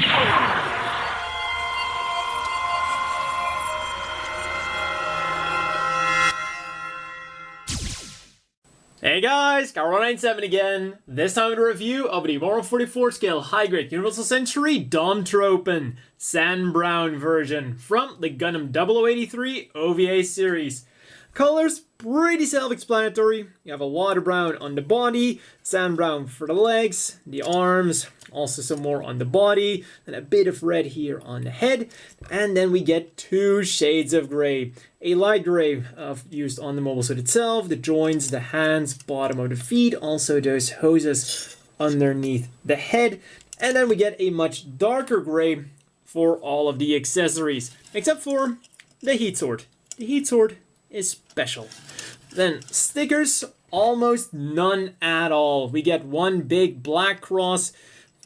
Hey guys, Carl97 again. This time with a review of the 144 scale high-grade Universal Century Dom Tropen Sand Brown version from the Gundam 0083 OVA series. Colors pretty self-explanatory. You have a water brown on the body, sand brown for the legs, the arms, also some more on the body, and a bit of red here on the head. And then we get two shades of gray. A light gray used on the mobile suit itself, the joints, the hands, bottom of the feet, also those hoses underneath the head. And then we get a much darker gray for all of the accessories, except for the heat sword. The heat sword is special. Then stickers, almost none at all. We get one big black cross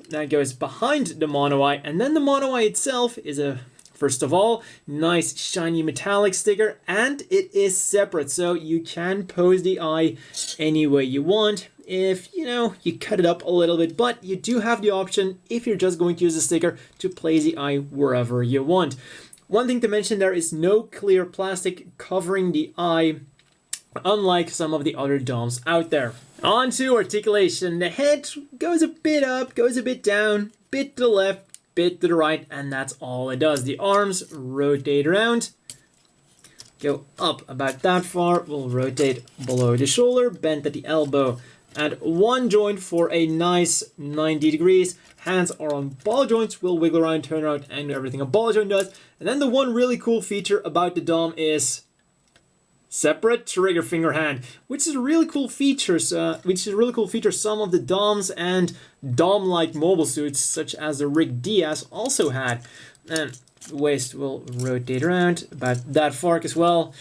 that goes behind the mono eye, and then the mono eye itself is a, first of all, nice shiny metallic sticker, and it is separate, so you can pose the eye any way you want. If, you cut it up a little bit, but you do have the option, if you're just going to use a sticker, to place the eye wherever you want. One thing to mention, there is no clear plastic covering the eye, unlike some of the other DOMs out there. On to articulation. The head goes a bit up, goes a bit down, bit to the left, bit to the right, and that's all it does. The arms rotate around, go up about that far, will rotate below the shoulder, bend at the elbow, and one joint for a nice 90 degrees. Hands are on ball joints, will wiggle around, turn around, and everything a ball joint does. And then the one really cool feature about the DOM is separate trigger finger hand, which is a really cool feature. Some of the DOMs and DOM-like mobile suits, such as the Rig Diaz, also had. And the waist will rotate around about that far as well.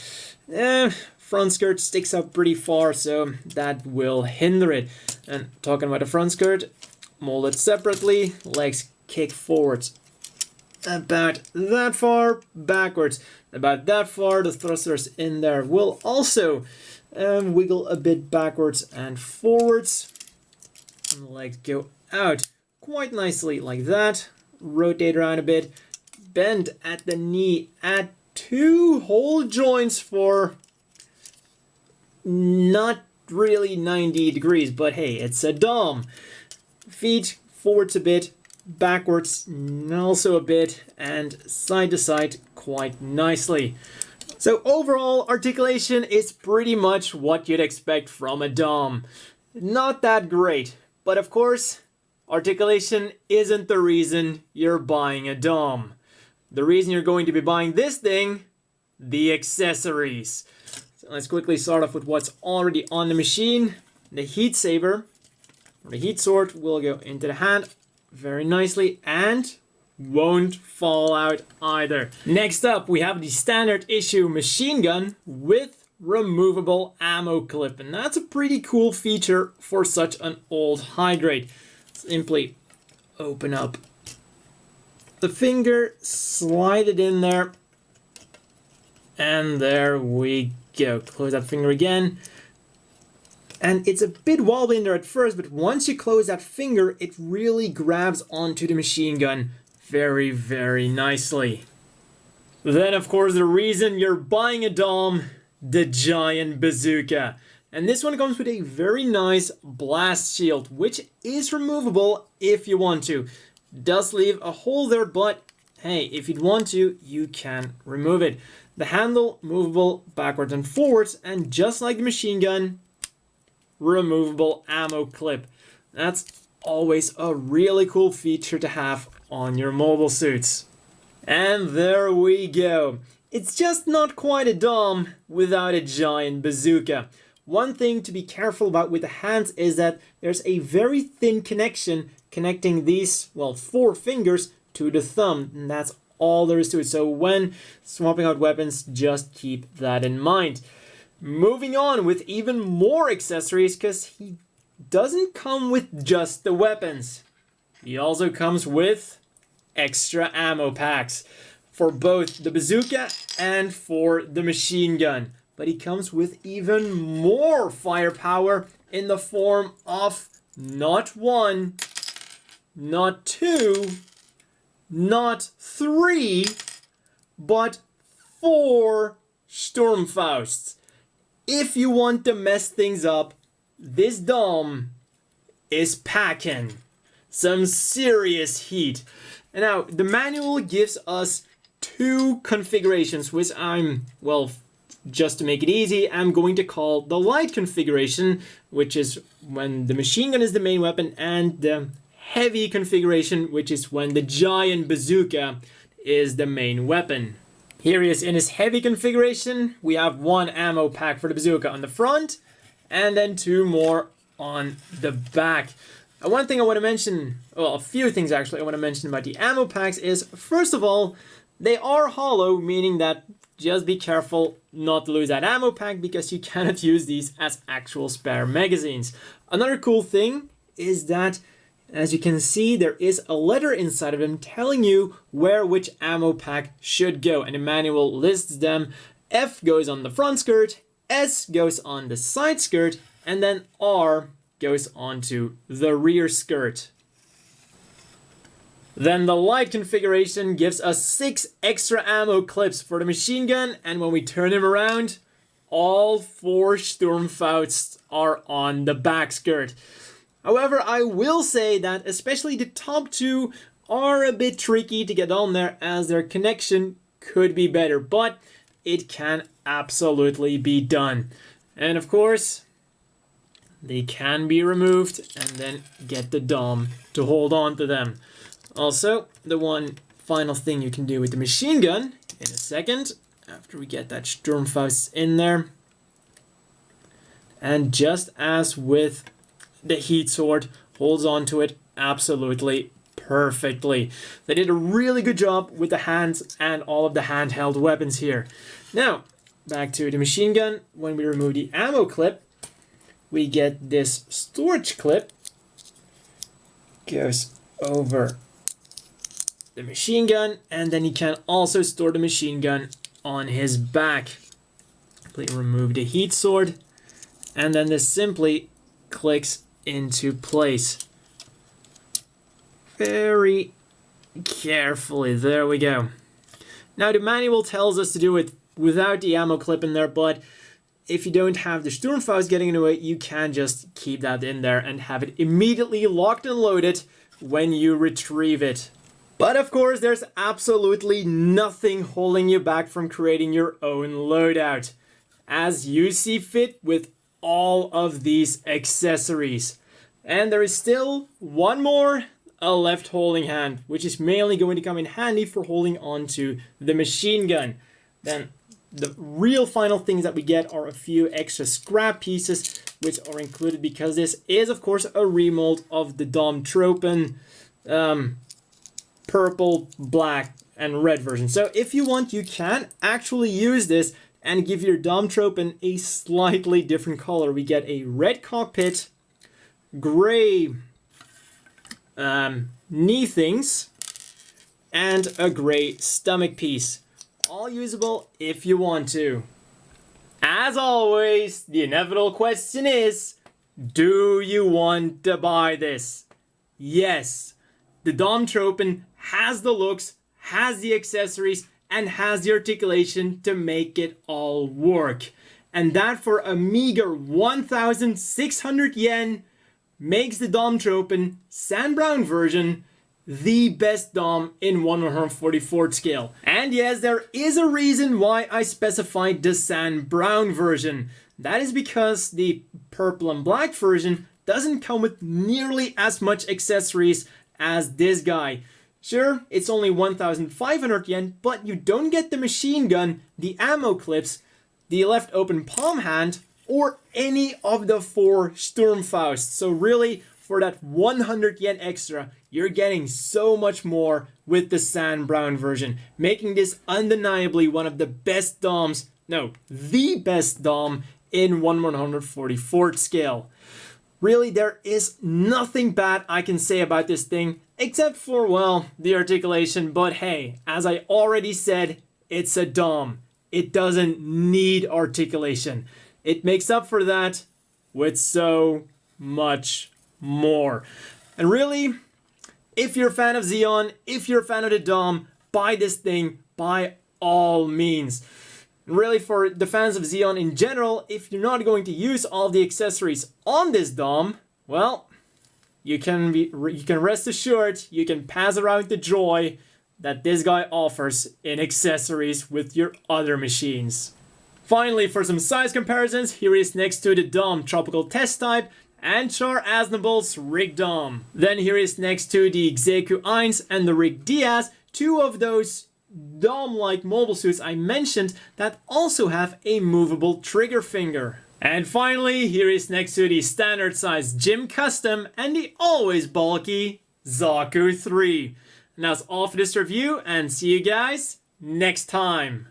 Front skirt sticks up pretty far, so that will hinder it. And talking about the front skirt, molded separately, legs kick forwards about that far, backwards about that far. The thrusters in there will also wiggle a bit backwards and forwards, and the legs go out quite nicely like that. Rotate around a bit, bend at the knee, add two whole joints for not really 90 degrees, but hey, it's a DOM. Feet forwards a bit, backwards also a bit, and side to side quite nicely. So overall, articulation is pretty much what you'd expect from a DOM. Not that great, but of course, articulation isn't the reason you're buying a DOM. The reason you're going to be buying this thing, the accessories. So let's quickly start off with what's already on the machine. The heat saber, or the heat sword, will go into the hand very nicely and won't fall out either. Next up, we have the standard issue machine gun with removable ammo clip, and that's a pretty cool feature for such an old high grade. Simply open up the finger, slide it in there, and there we go. Close that finger again. And it's a bit wobbly in there at first, but once you close that finger, it really grabs onto the machine gun very, very nicely. Then, of course, the reason you're buying a DOM, the giant bazooka. And this one comes with a very nice blast shield, which is removable if you want to. It does leave a hole there, but hey, if you'd want to, you can remove it. The handle, movable backwards and forwards, and just like the machine gun, removable ammo clip. That's always a really cool feature to have on your mobile suits. And there we go. It's just not quite a DOM without a giant bazooka. One thing to be careful about with the hands is that there's a very thin connection connecting these, well, 4 fingers to the thumb, and that's all there is to it. So when swapping out weapons, just keep that in mind. Moving on with even more accessories, because he doesn't come with just the weapons. He also comes with extra ammo packs for both the bazooka and for the machine gun. But he comes with even more firepower in the form of not 1, not 2, not 3, but 4 Sturmfausts. If you want to mess things up, this Dom is packing some serious heat. And now, the manual gives us 2 configurations, which just to make it easy, I'm going to call the light configuration, which is when the machine gun is the main weapon, and the heavy configuration, which is when the giant bazooka is the main weapon. Here he is in his heavy configuration. We have 1 ammo pack for the bazooka on the front, and then 2 more on the back. One thing I want to mention, well, a few things actually I want to mention about the ammo packs is, first of all, they are hollow, meaning that just be careful not to lose that ammo pack because you cannot use these as actual spare magazines. Another cool thing is that, as you can see, there is a letter inside of them telling you where which ammo pack should go, and the manual lists them. F goes on the front skirt, S goes on the side skirt, and then R goes onto the rear skirt. Then the light configuration gives us 6 extra ammo clips for the machine gun, and when we turn him around, all 4 Sturmfausts are on the back skirt. However, I will say that especially the top 2 are a bit tricky to get on there, as their connection could be better, but it can absolutely be done. And of course, they can be removed and then get the Dom to hold on to them. Also, the one final thing you can do with the machine gun in a second, after we get that Sturmfaust in there, and just as with the heat sword, holds on to it absolutely perfectly. They did a really good job with the hands and all of the handheld weapons here. Now, back to the machine gun. When we remove the ammo clip, we get this storage clip. Goes over the machine gun, and then you can also store the machine gun on his back. Simply remove the heat sword, and then this simply clicks into place. Very carefully, there we go. Now the manual tells us to do it without the ammo clip in there, but if you don't have the Sturmfaust getting in the way, you can just keep that in there and have it immediately locked and loaded when you retrieve it. But of course, there's absolutely nothing holding you back from creating your own loadout, as you see fit with all of these accessories. And there is still one more, a left holding hand, which is mainly going to come in handy for holding onto the machine gun. Then the real final things that we get are a few extra scrap pieces, which are included because this is of course a remold of the Dom Tropen purple, black, and red version. So if you want, you can actually use this and give your Dom Tropen a slightly different color. We get a red cockpit, gray knee things, and a gray stomach piece. All usable if you want to. As always, the inevitable question is, do you want to buy this? Yes, the Dom Tropen has the looks, has the accessories, and has the articulation to make it all work. And that for a meager 1,600 yen makes the Dom Tropen Sam Brown version the best Dom in 1/144 scale. And yes, there is a reason why I specified the Sam Brown version. That is because the purple and black version doesn't come with nearly as much accessories as this guy. Sure, it's only 1,500 yen, but you don't get the machine gun, the ammo clips, the left open palm hand, or any of the 4 Sturmfausts. So really, for that 100 yen extra, you're getting so much more with the Sam Brown version, making this undeniably one of the best Doms, no, the best Dom in 1/144 scale. Really, there is nothing bad I can say about this thing, except for, well, the articulation, but hey, as I already said, it's a Dom. It doesn't need articulation. It makes up for that with so much more. And really, if you're a fan of Xeon, if you're a fan of the Dom, buy this thing by all means. Really, for the fans of Xeon in general, if you're not going to use all the accessories on this Dom, well, you can rest assured you can pass around the joy that this guy offers in accessories with your other machines. Finally, for some size comparisons, here he is next to the Dom Tropical Test Type and Char Aznavour's Rig Dom. Then here he is next to the Xeku 1 and the Rig Diaz, two of those Dom-like mobile suits I mentioned that also have a movable trigger finger. And finally, here is next to the standard size Gym Custom and the always bulky Zaku 3. And that's all for this review, and see you guys next time.